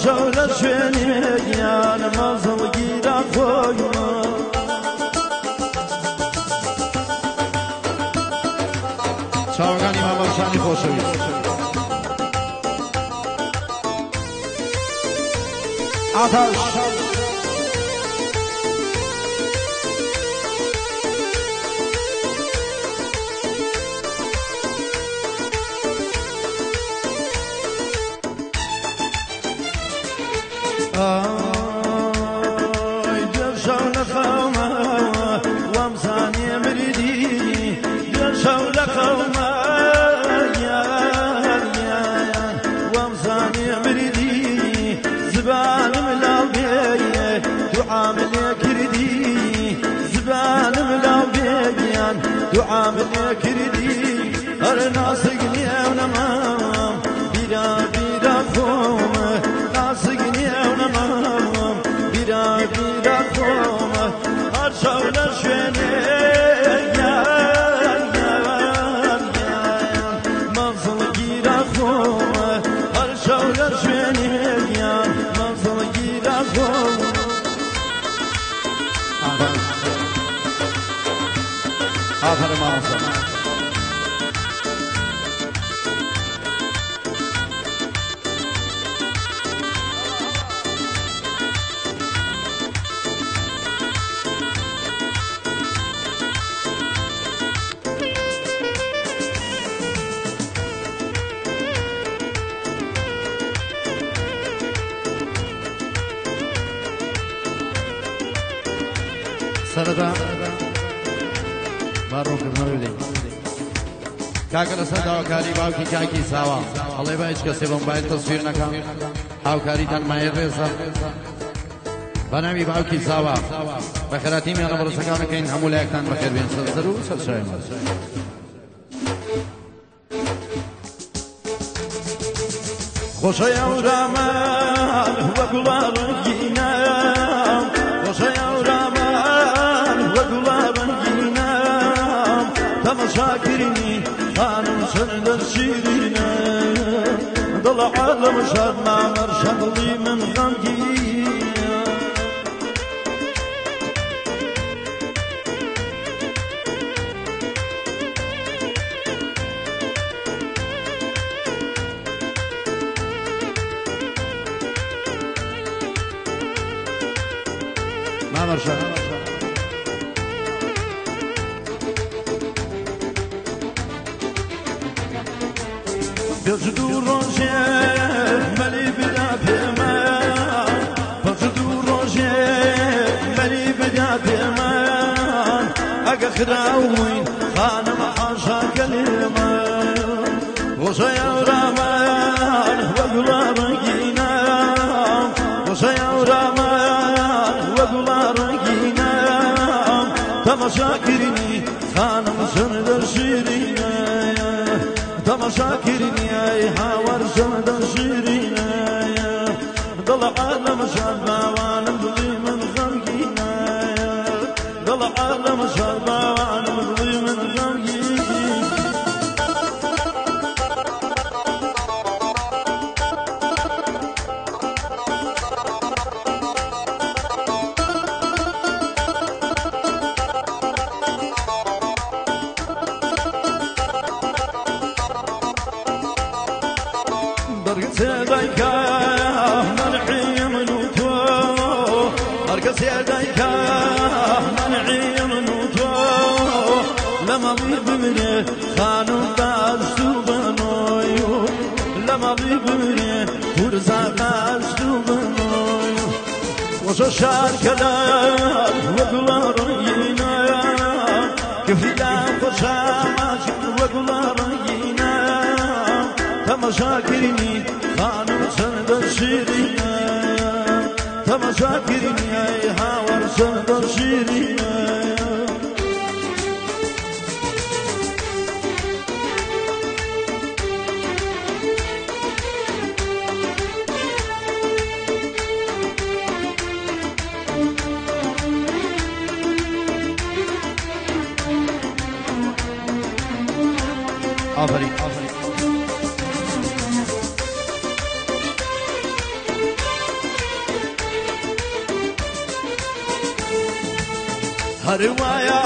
شەو لە شوێنێکیانە مەزڵگیرە خۆیمە چاوەکانی مامەڕشانی خۆشەویست ئاتاش عامل كردي ناسقني ونمام بيرا بيرا قوم ناسقني ونمام بيرا بيرا قوم أرشاو لشويني يا منصل جيرا قوم أرشاو لشويني يا منصل جيرا قوم آفرین مامۆستا سەرەتا باڕۆکردنەوە بدەین کاکە لەسەر داواکاری باوکی کاکی ساوە هەڵێ با هیچ کەسێ بەم باید تەسویر نەکەم هاوکاریتان مایە ڕێزە بە ناوی باوکی ساوە بە خێراتی میانە بەڕستەکانەکەین هەموو لایەکتان بەخێر بێن سەر و سەرشایمان خۆشە یاورامان وە گوڵاڕەنگینە خۆشە یاورامان وە گوڵاڕەنگینە تەماشاکردنی خانم سەردەر شیرینە دڵە عالەم شاد مامەر شەدڵی من غەمگینە مامەر شاد پێچدو ڕۆژێ مەلی بدا پێمە پێچدو ڕۆژێ مەلی بدا پێمە ئەگە خراوین خانم حاشاکە لێمە خۆشە یاورامان وە گوڵاڕەنگینە خۆشە یاورامان وە گوڵاڕەنگینە تەماشاکردنی خانم سەردەر شیرینە تماشاكرني يا حاور سند شيرينا ضل عالم شربا وانا مضي من غمقينا ضل عالم شربا وانا مضي من غمقينا سيدك منعي من وتو أركز يديك منعي من وتو لما ضيبني خانم باشتو بنويو لما ضيبني ورزا باشتو بنويو وش الشعر كلام وقل رينا كيف لا خشامك وقل رينا تماشاكرني خانم سندر شیرینه تماشاكرني ای هاور سندر شیرینه آفرین هروايا